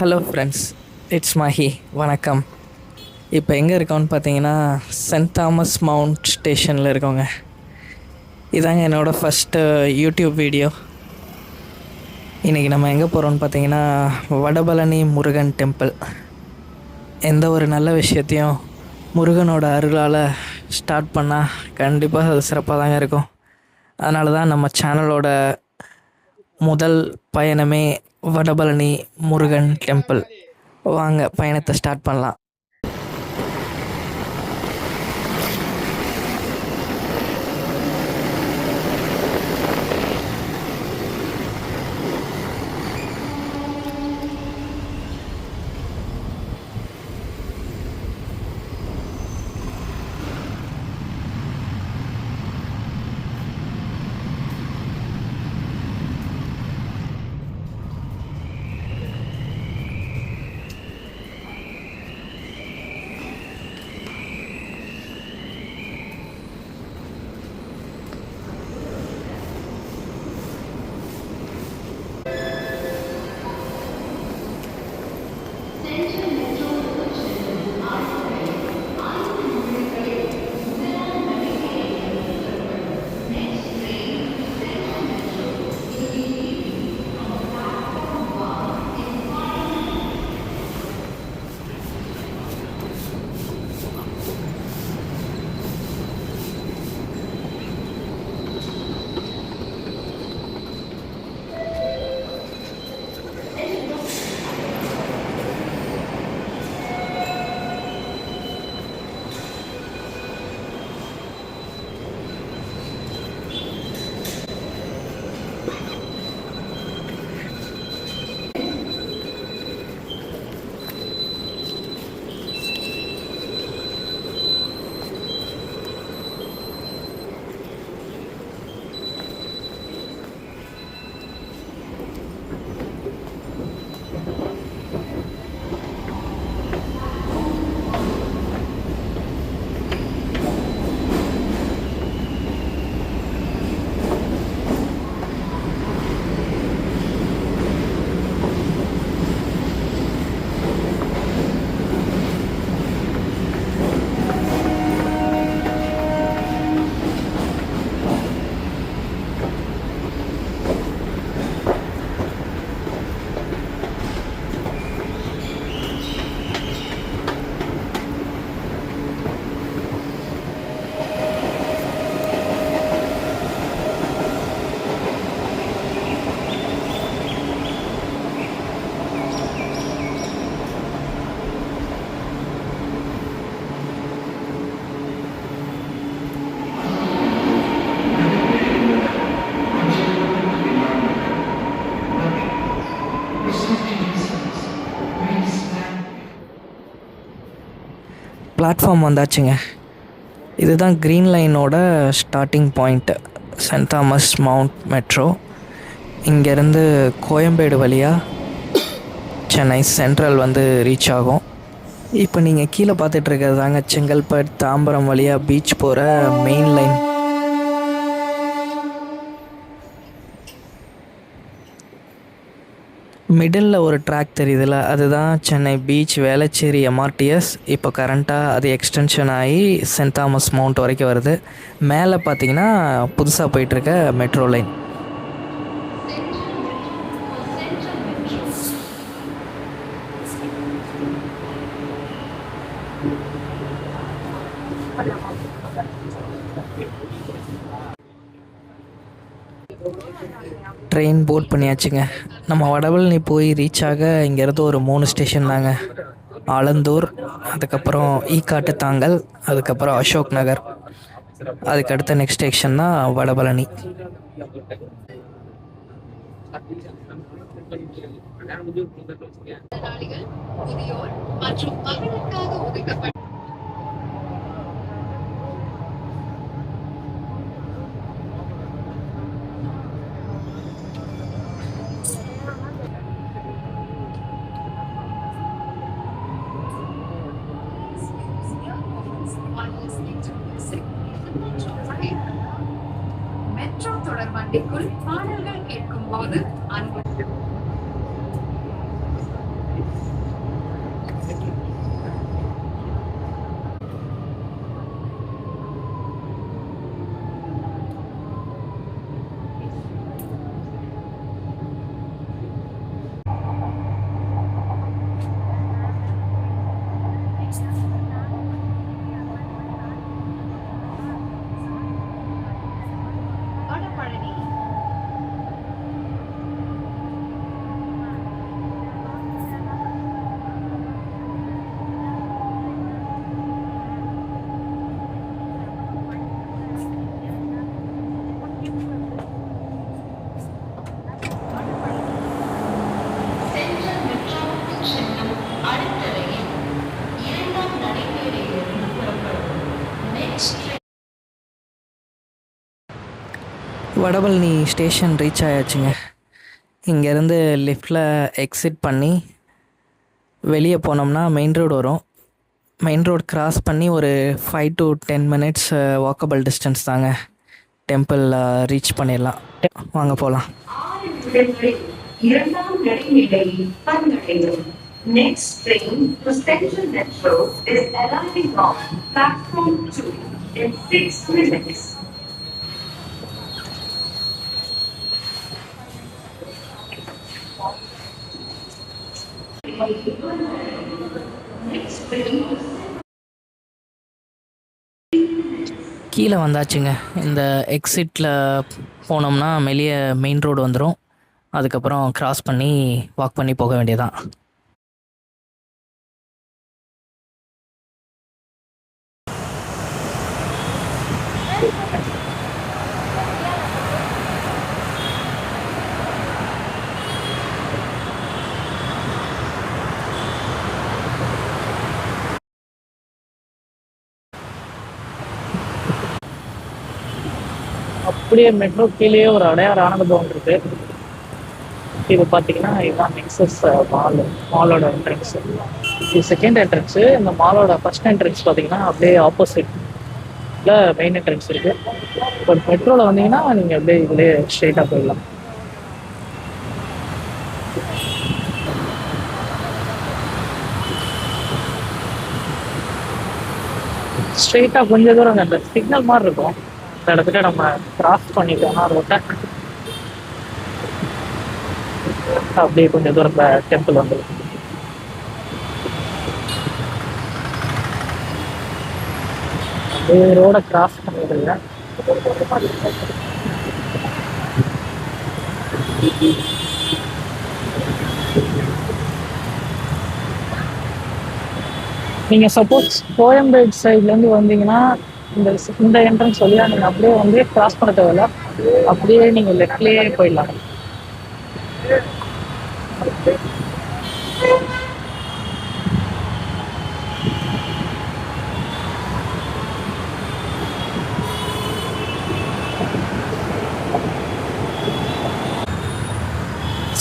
Hello friends, it's Mahi. வணக்கம். இப்போ எங்கே இருக்கோன்னு பார்த்தீங்கன்னா, சென்ட் தாமஸ் மவுண்ட் ஸ்டேஷனில் இருக்கோங்க. இதாங்க என்னோடய ஃபஸ்ட்டு யூடியூப் வீடியோ. இன்றைக்கி நம்ம எங்கே போகிறோன்னு பார்த்தீங்கன்னா, வடபழனி முருகன் டெம்பிள். எந்த ஒரு நல்ல விஷயத்தையும் முருகனோட அருளால் ஸ்டார்ட் பண்ணால் கண்டிப்பாக அது சிறப்பாக தாங்க இருக்கும். அதனால தான் நம்ம சேனலோட முதல் பயணமே வடபழனி முருகன் டெம்பிள். வாங்க பயணத்தை ஸ்டார்ட் பண்ணலாம். பிளாட்ஃபார்ம் வந்தாச்சுங்க. இதுதான் க்ரீன் லைனோட starting point, Saint Thomas Mount metro. இங்கேருந்து கோயம்பேடு வழியாக சென்னை சென்ட்ரல் வந்து ரீச் ஆகும். இப்போ நீங்கள் கீழே பார்த்துட்ருக்கிறது தாங்க செங்கல்பட்டு தாம்பரம் வழியாக பீச் போகிற மெயின் லைன். மிடில் ஒரு ட்ராக் தெரியுதுல்ல, அதுதான் சென்னை பீச் வேளச்சேரி எம்ஆர்டிஎஸ். இப்போ கரண்ட்டாக அது எக்ஸ்டென்ஷன் ஆகி சென்ட் தாமஸ் மவுண்ட் வரைக்கும் வருது. மேலே பார்த்தீங்கன்னா புதுசாக போயிட்டுருக்க மெட்ரோ லைன். ட்ரெயின் போர்ட் பண்ணியாச்சுங்க. நம்ம வடபழனி போய் ரீச் ஆக இங்கேருந்து ஒரு 3 ஸ்டேஷன் தாங்க. ஆலந்தூர், அதுக்கப்புறம் ஈக்காட்டு தாங்கல், அதுக்கப்புறம் அசோக் நகர். அதுக்கடுத்த நெக்ஸ்ட் ஸ்டேஷன் தான் வடபழனி. மெட்ரோ தொடர் வண்டிக்குள் பாடல்கள் கேட்கும் போது அன்பு வடபழனி ஸ்டேஷன் ரீச் ஆயாச்சுங்க. இங்கேருந்து லிஃப்டில் எக்ஸிட் பண்ணி வெளியே போனோம்னா மெயின் ரோடு வரும். மெயின் ரோடு கிராஸ் பண்ணி ஒரு 5 to 10 minutes வாக்கபிள் டிஸ்டன்ஸ் தாங்க. டெம்பிள் ரீச் பண்ணிடலாம். வாங்க போகலாம். Next train to Central Metro is arriving on platform 2 in 6 minutes. கீழே வந்தாச்சுங்க. இந்த எக்ஸிட்டில் போனோம்னா வெளியே மெயின் ரோடு வந்துடும். அதுக்கப்புறம் கிராஸ் பண்ணி வாக் பண்ணி போக வேண்டியதான். அப்படியே மெட்ரோ கீழே ஒரு அடையார் ஆனந்த பவன் இருக்கு. இது பார்த்தீங்கன்னா இதுதான் நெக்ஸஸ் மாலோட என்ட்ரன்ஸ். இது செகண்ட் என்ட்ரன்ஸு. இந்த மாலோட ஃபர்ஸ்ட் என்ட்ரன்ஸ் பார்த்தீங்கன்னா அப்படியே ஆப்போசிட்ல மெயின் என்ட்ரன்ஸ் இருக்கு. பட் மெட்ரோவில் வந்தீங்கன்னா நீங்கள் அப்படியே இதுலேயே ஸ்ட்ரெயிட்டாக போயிடலாம். ஸ்ட்ரெயிட்டாக கொஞ்சம் தூரம் அந்த சிக்னல் மாதிரி இருக்கும். இந்த இடத்துல நம்ம கிராஸ் பண்ணிட்டோம்னா ரோட்டை அப்படியே கொஞ்சம் தூரம் டெம்பிள் வந்துடும். அப்படியே ரோட கிராஸ் பண்ணிடுங்க. நீங்க சப்போஸ் கோயம்பேடு சைட்லேருந்து வந்தீங்கன்னா இந்த என்ட்ரன்ஸ் வழியா நீங்க அப்படியே வந்து கிராஸ் பண்ண தேவையில்ல. அப்படியே நீங்க லெஃப்ட்லயே போயிடலாம்.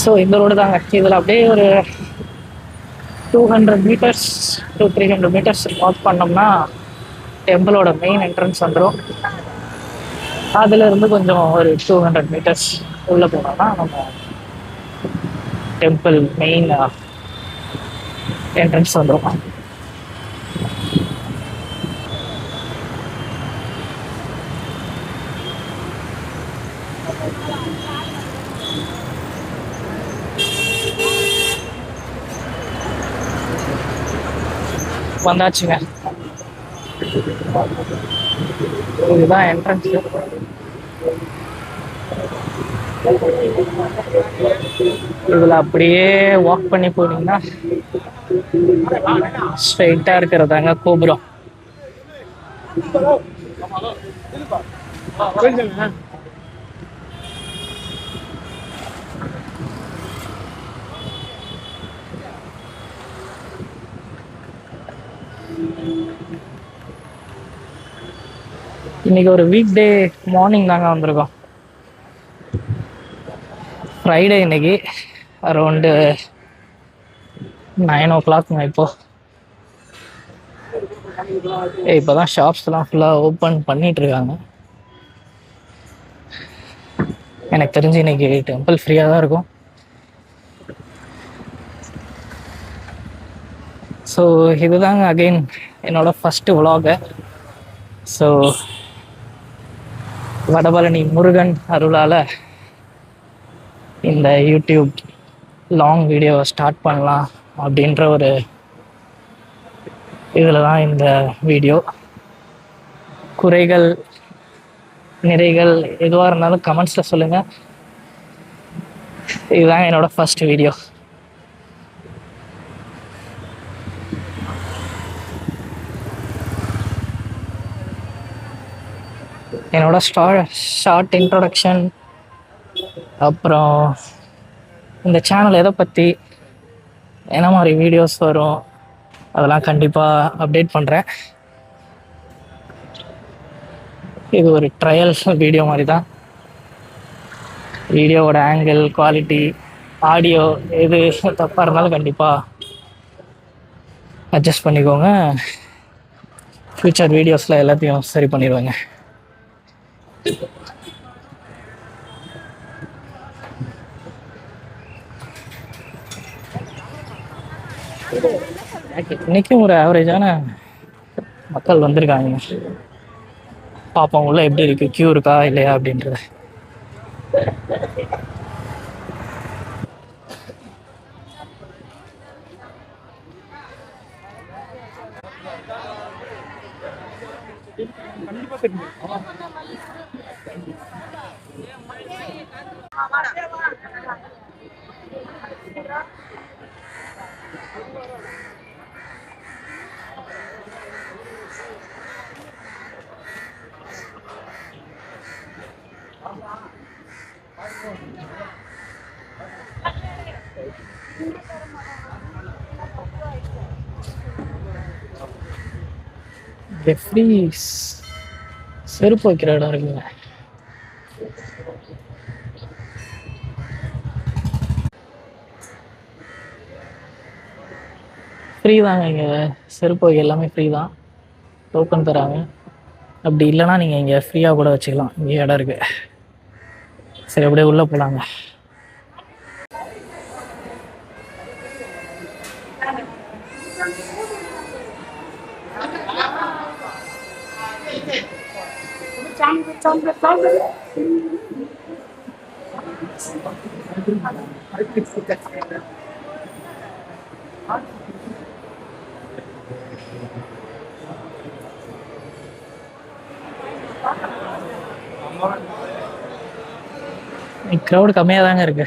ஸோ இந்த ரோடு தாங்க. இதில் அப்படியே ஒரு 200 meters to 300 meters வாக் பண்ணோம்னா டெம்பிளோட மெயின் என்ட்ரன்ஸ் வந்துடும். அதுல இருந்து கொஞ்சம் ஒரு 200 meters உள்ள போனோம்னா நம்ம டெம்பிள் மெயின் என்ட்ரன்ஸ் வந்துடும். வந்தாச்சுங்க. இதுதான் என்ட்ரன்ஸ். இதுல அப்படியே வாக் பண்ணி போனீங்கன்னா ஸ்ட்ரைட்டா இருக்கிறதாங்க கோபுரம். இன்னைக்கு ஒரு வீக் டே மார்னிங் தாங்க வந்திருக்கோம். ஃப்ரைடே இன்னைக்கு அரௌண்டு 9 o'clock. இப்போதான் ஷாப்ஸ்லாம் ஃபுல்லாக ஓப்பன் பண்ணிட்டு இருக்காங்க. எனக்கு தெரிஞ்சு இன்னைக்கு டெம்பிள் ஃப்ரீயாக தான் இருக்கும். ஸோ இதுதாங்க அகெயின் என்னோட first vlog. So Vadapalani Murugan அருளால் இந்த யூடியூப் லாங் வீடியோவை ஸ்டார்ட் பண்ணலாம் அப்படின்ற ஒரு இதில் தான் இந்த வீடியோ. குறைகள் நிறைகள் எதுவாக இருந்தாலும் கமெண்ட்ஸில் சொல்லுங்கள். இதுதான் என்னோட ஃபர்ஸ்ட் வீடியோ. என்னோட ஷார்ட் இன்ட்ரோடக்ஷன், அப்புறம் இந்த சேனல் எதை பற்றி என்ன மாதிரி வீடியோஸ் வரும் அதெல்லாம் கண்டிப்பாக அப்டேட் பண்ணுறேன். இது ஒரு ட்ரையல் வீடியோ மாதிரி தான். வீடியோவோட ஆங்கிள் குவாலிட்டி ஆடியோ எது தப்பாக இருந்தாலும் கண்டிப்பாக அட்ஜஸ்ட் பண்ணிக்கோங்க. ஃப்யூச்சர் வீடியோஸில் எல்லாத்தையும் சரி பண்ணிடுவேங்க. இன்றைக்கும் ஒரு ஆவரேஜான மக்கள் வந்திருக்காங்க. பார்ப்போம் உள்ள எப்படி இருக்குது, க்யூ இருக்கா இல்லையா அப்படின்றது. ஃப்ரீ செருப்பு வைக்கிற இடம் இருக்குங்க. ஃப்ரீ தாங்க இங்கே செருப்பு வைக்க எல்லாமே ஃப்ரீ தான். டோக்கன் தராங்க. அப்படி இல்லைன்னா நீங்கள் இங்கே ஃப்ரீயாக கூட வச்சுக்கலாம். இங்கே இடம் இருக்குது. சரி அப்படியே உள்ளே போகலாங்க. க்ரௌடு கம்மியாக தாங்க இருக்கு.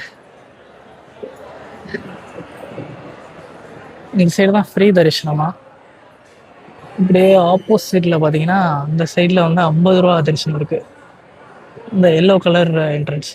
இந்த சைடு தான் ஃப்ரீ தரிசனமா. இப்படியே ஆப்போசிட்ல பார்த்தீங்கன்னா இந்த சைடில் வந்து 50 ரூபா தரிசனம் இருக்கு. இந்த எல்லோ கலர் என்ட்ரன்ஸ்.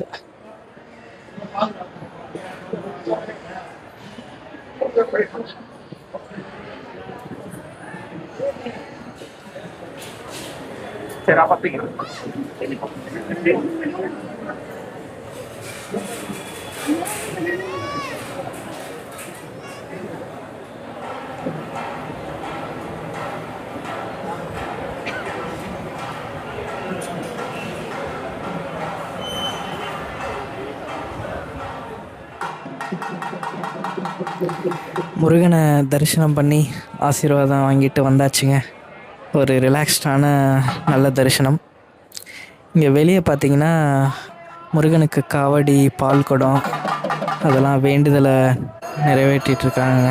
முருகனை தரிசனம் பண்ணி ஆசீர்வாதம் வாங்கிட்டு வந்தாச்சுங்க. ஒரு ரிலாக்ஸ்டான நல்ல தரிசனம். இங்கே வெளியே பார்த்தீங்கன்னா முருகனுக்கு காவடி, பால் குடம் அதெல்லாம் வேண்டுதலை நிறைவேற்றிட்டுருக்காங்க.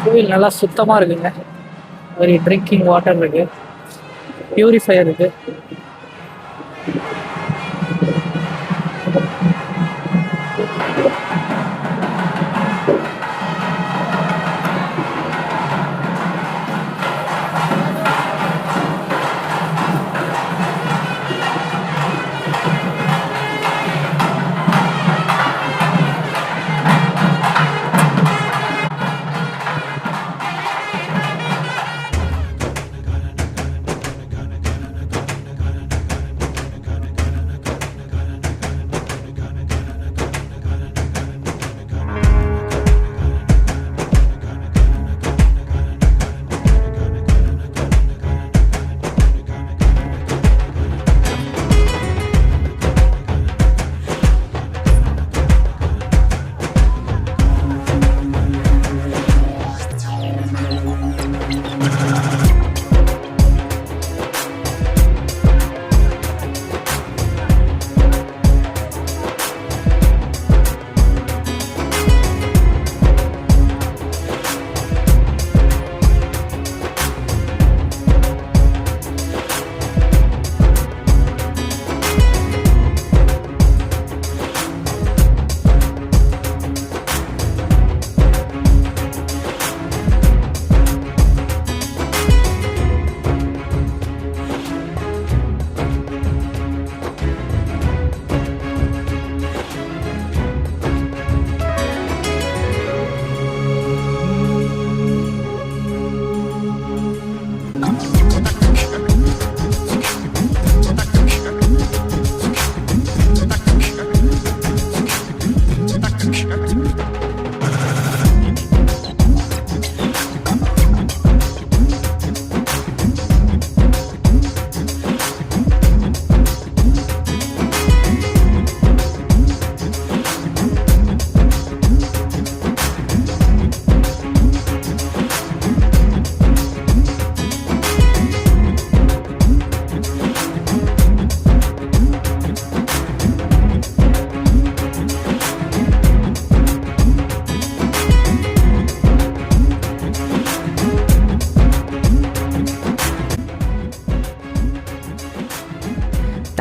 கோவில் நல்லா சுத்தமாக இருக்குங்க. ஒரு ட்ரிங்கிங் வாட்டர் இருக்கு, பியூரிஃபையர் இருக்கு.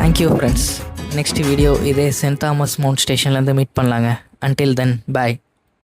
Thank you friends. நெக்ஸ்ட் வீடியோ இதே சென்ட் தாமஸ் மவுண்ட் ஸ்டேஷன்லேருந்து மீட் பண்ணலாங்க. அன்டில் தென் பாய்.